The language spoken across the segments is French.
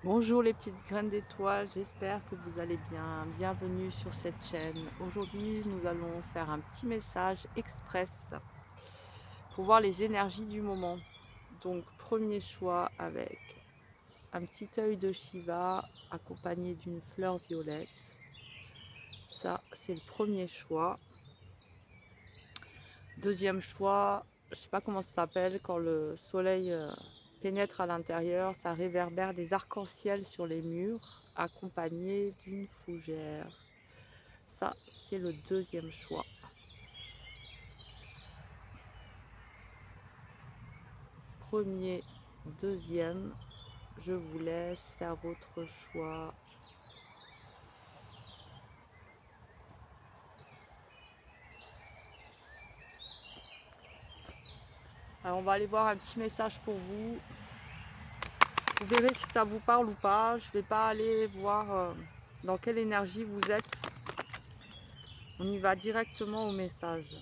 Bonjour les petites graines d'étoiles, j'espère que vous allez bien. Bienvenue sur cette chaîne. Aujourd'hui, nous allons faire un petit message express pour voir les énergies du moment. Donc, premier choix avec un petit œil de Shiva accompagné d'une fleur violette. Ça, c'est le premier choix. Deuxième choix, je sais pas comment ça s'appelle, quand le soleil pénètre à l'intérieur, ça réverbère des arcs-en-ciel sur les murs, accompagnés d'une fougère. Ça, c'est le deuxième choix. Premier, deuxième, je vous laisse faire votre choix. Alors, on va aller voir un petit message pour vous. Vous verrez si ça vous parle ou pas. Je ne vais pas aller voir dans quelle énergie vous êtes. On y va directement au message.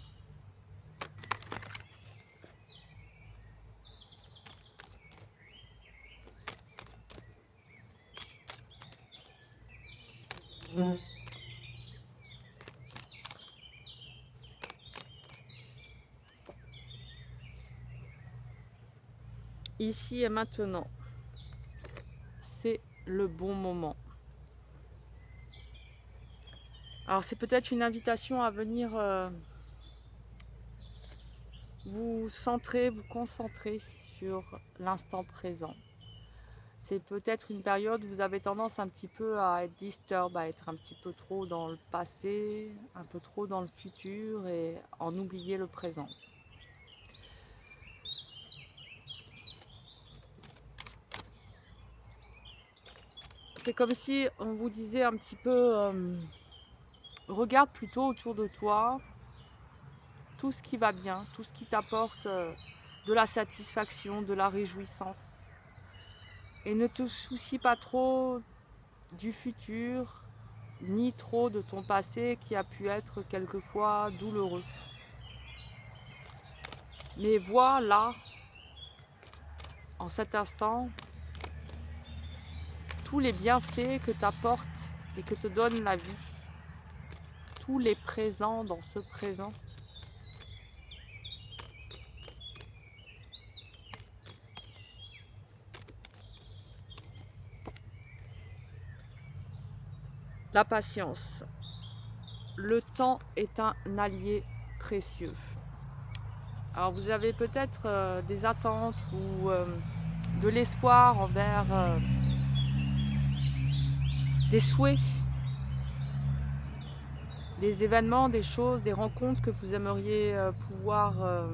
Ici et maintenant, c'est le bon moment. Alors c'est peut-être une invitation à venir vous centrer, vous concentrer sur l'instant présent. C'est peut-être une période où vous avez tendance un petit peu à être disturb, à être un petit peu trop dans le passé, un peu trop dans le futur et en oublier le présent. C'est comme si on vous disait un petit peu, regarde plutôt autour de toi, tout ce qui va bien, tout ce qui t'apporte de la satisfaction, de la réjouissance. Et ne te soucie pas trop du futur, ni trop de ton passé qui a pu être quelquefois douloureux. Mais vois là, en cet instant, tous les bienfaits que t'apporte et que te donne la vie, tous les présents dans ce présent. La patience. Le temps est un allié précieux. Alors vous avez peut-être des attentes ou de l'espoir envers des souhaits, des événements, des choses, des rencontres que vous aimeriez pouvoir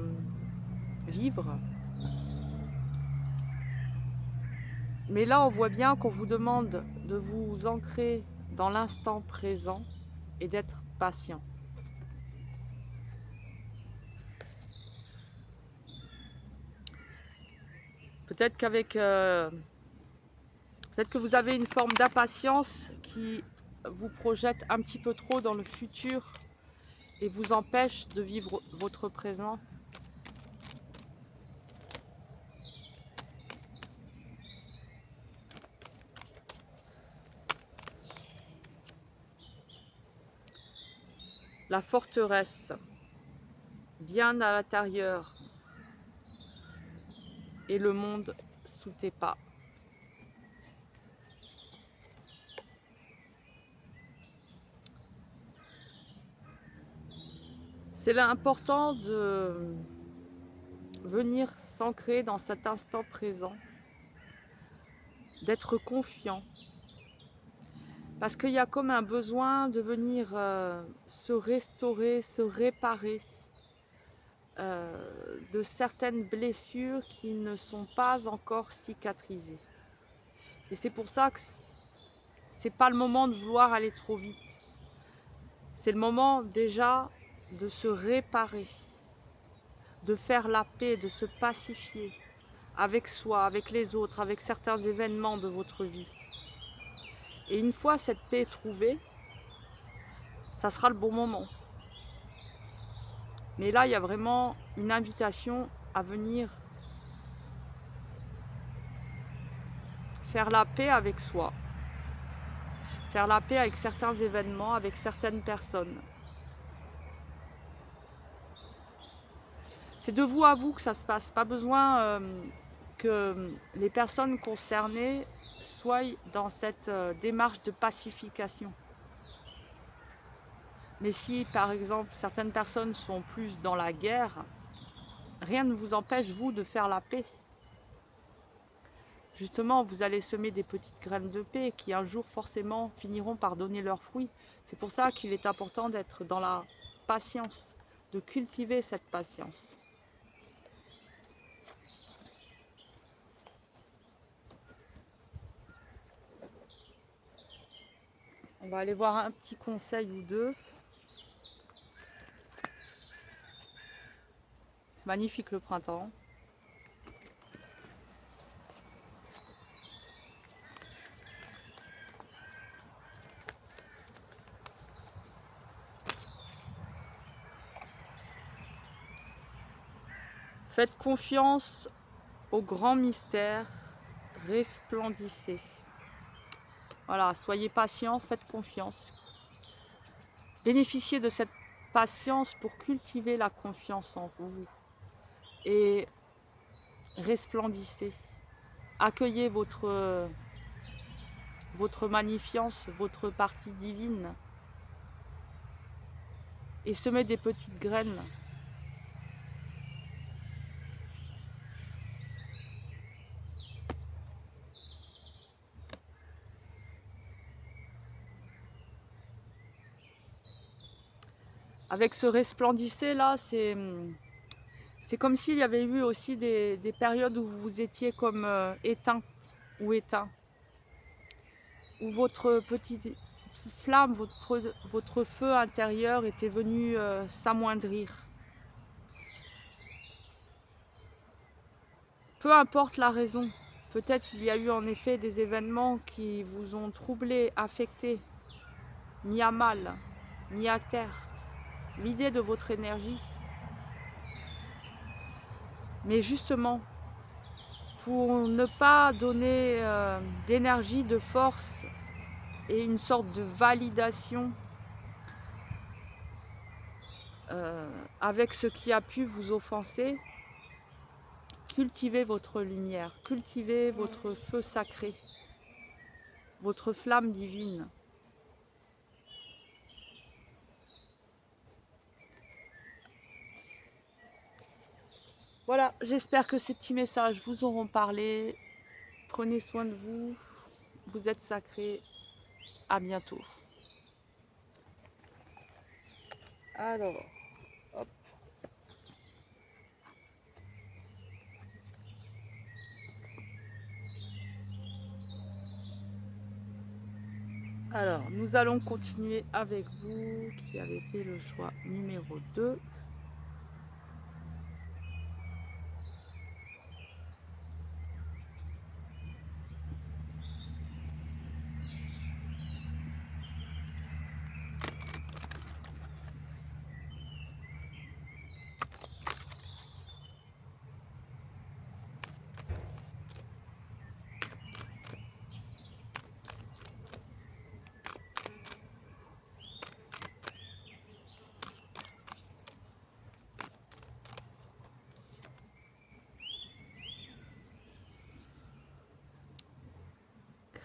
vivre. Mais là, on voit bien qu'on vous demande de vous ancrer dans l'instant présent et d'être patient. Peut-être peut-être que vous avez une forme d'impatience qui vous projette un petit peu trop dans le futur et vous empêche de vivre votre présent. La forteresse, bien à l'intérieur, et le monde sous tes pas. C'est là important de venir s'ancrer dans cet instant présent, d'être confiant. Parce qu'il y a comme un besoin de venir se restaurer, se réparer de certaines blessures qui ne sont pas encore cicatrisées. Et c'est pour ça que c'est pas le moment de vouloir aller trop vite. C'est le moment déjà de se réparer, de faire la paix, de se pacifier avec soi, avec les autres, avec certains événements de votre vie. Et une fois cette paix trouvée, ça sera le bon moment. Mais là, il y a vraiment une invitation à venir faire la paix avec soi, faire la paix avec certains événements, avec certaines personnes. C'est de vous à vous que ça se passe, pas besoin que les personnes concernées soient dans cette démarche de pacification. Mais si, par exemple, certaines personnes sont plus dans la guerre, rien ne vous empêche, vous, de faire la paix. Justement, vous allez semer des petites graines de paix qui, un jour, forcément, finiront par donner leurs fruits. C'est pour ça qu'il est important d'être dans la patience, de cultiver cette patience. On va aller voir un petit conseil ou deux. C'est magnifique le printemps. Faites confiance au grand mystère, resplendissez. Voilà, soyez patient, faites confiance. Bénéficiez de cette patience pour cultiver la confiance en vous. Et resplendissez. Accueillez votre magnifiance, votre partie divine. Et semez des petites graines. Avec ce resplendissez là, c'est comme s'il y avait eu aussi des périodes où vous étiez comme éteinte ou éteint. Où votre petite flamme, votre feu intérieur était venu s'amoindrir. Peu importe la raison, peut-être il y a eu en effet des événements qui vous ont troublé, affecté, mis à mal, mis à terre, vidé de votre énergie. Mais justement, pour ne pas donner d'énergie, de force et une sorte de validation avec ce qui a pu vous offenser, cultivez votre lumière, cultivez votre feu sacré, votre flamme divine. Voilà, j'espère que ces petits messages vous auront parlé. Prenez soin de vous, vous êtes sacrés. À bientôt. Alors, hop. Alors, nous allons continuer avec vous qui avez fait le choix numéro 2.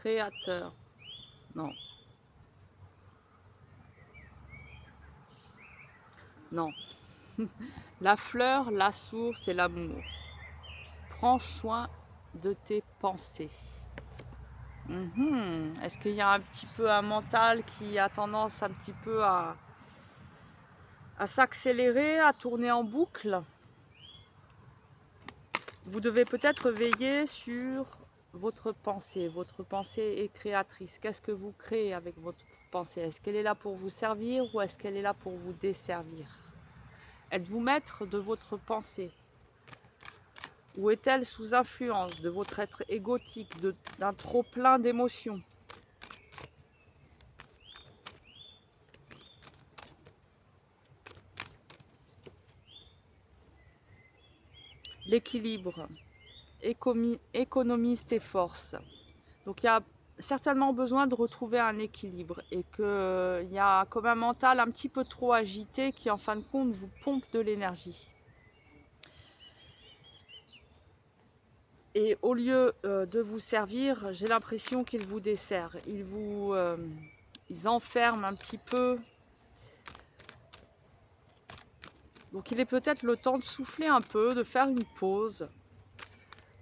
Créateur. Non. Non. La fleur, la source et l'amour. Prends soin de tes pensées. Est-ce qu'il y a un petit peu un mental qui a tendance un petit peu à s'accélérer, à tourner en boucle? Vous devez peut-être veiller sur votre pensée. Votre pensée est créatrice. Qu'est-ce que vous créez avec votre pensée? Est-ce qu'elle est là pour vous servir ou est-ce qu'elle est là pour vous desservir? Êtes-vous maître de votre pensée? Ou est-elle sous influence de votre être égotique, d'un trop-plein d'émotions? L'équilibre. Économise tes forces. Donc il y a certainement besoin de retrouver un équilibre et qu'il y a comme un mental un petit peu trop agité qui en fin de compte vous pompe de l'énergie. Et au lieu de vous servir, j'ai l'impression qu'il vous dessert. Ils enferment un petit peu. Donc il est peut-être le temps de souffler un peu, de faire une pause,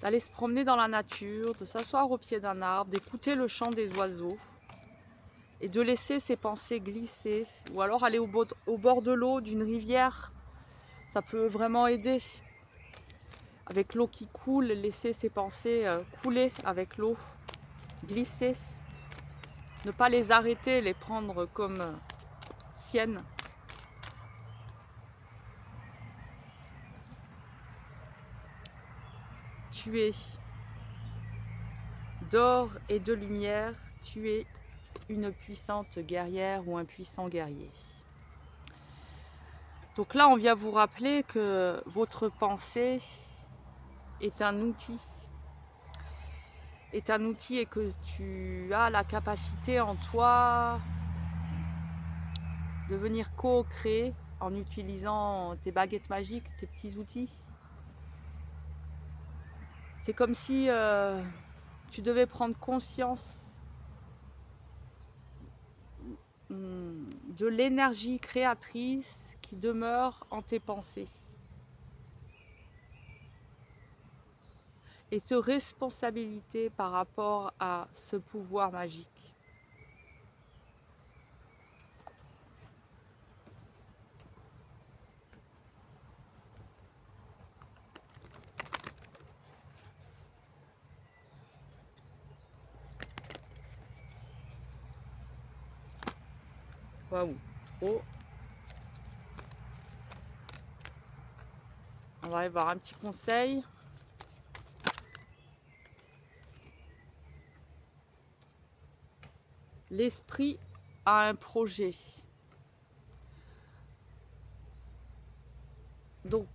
d'aller se promener dans la nature, de s'asseoir au pied d'un arbre, d'écouter le chant des oiseaux et de laisser ses pensées glisser. Ou alors aller au bord de l'eau, d'une rivière, ça peut vraiment aider. Avec l'eau qui coule, laisser ses pensées couler avec l'eau, glisser. Ne pas les arrêter, les prendre comme siennes. Tu es d'or et de lumière, tu es une puissante guerrière ou un puissant guerrier. Donc là, on vient vous rappeler que votre pensée est un outil. Est un outil et que tu as la capacité en toi de venir co-créer en utilisant tes baguettes magiques, tes petits outils. C'est comme si tu devais prendre conscience de l'énergie créatrice qui demeure en tes pensées et te responsabiliser par rapport à ce pouvoir magique. Waouh, trop. On va aller voir un petit conseil. L'esprit a un projet. Donc,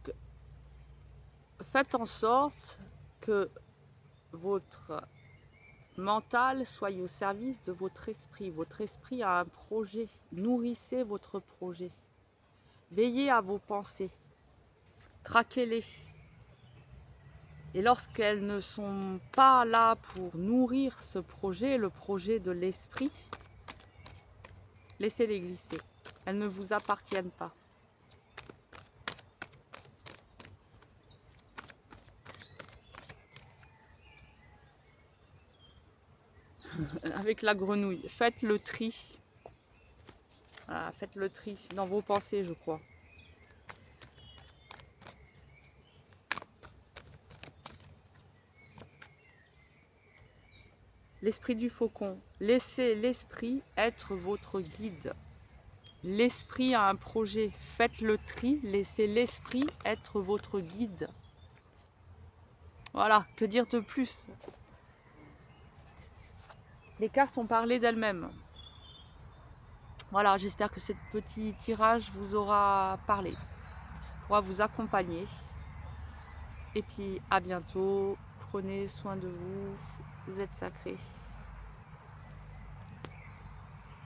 faites en sorte que votre mental soit au service de votre esprit. Votre esprit a un projet. Nourrissez votre projet. Veillez à vos pensées. Traquez-les. Et lorsqu'elles ne sont pas là pour nourrir ce projet, le projet de l'esprit, laissez-les glisser. Elles ne vous appartiennent pas. Avec la grenouille, faites le tri. Ah, faites le tri dans vos pensées, je crois. L'esprit du faucon. Laissez l'esprit être votre guide. L'esprit a un projet. Faites le tri. Laissez l'esprit être votre guide. Voilà, que dire de plus? Les cartes ont parlé d'elles-mêmes. Voilà, j'espère que ce petit tirage vous aura parlé, pourra vous accompagner. Et puis à bientôt. Prenez soin de vous. Vous êtes sacrés.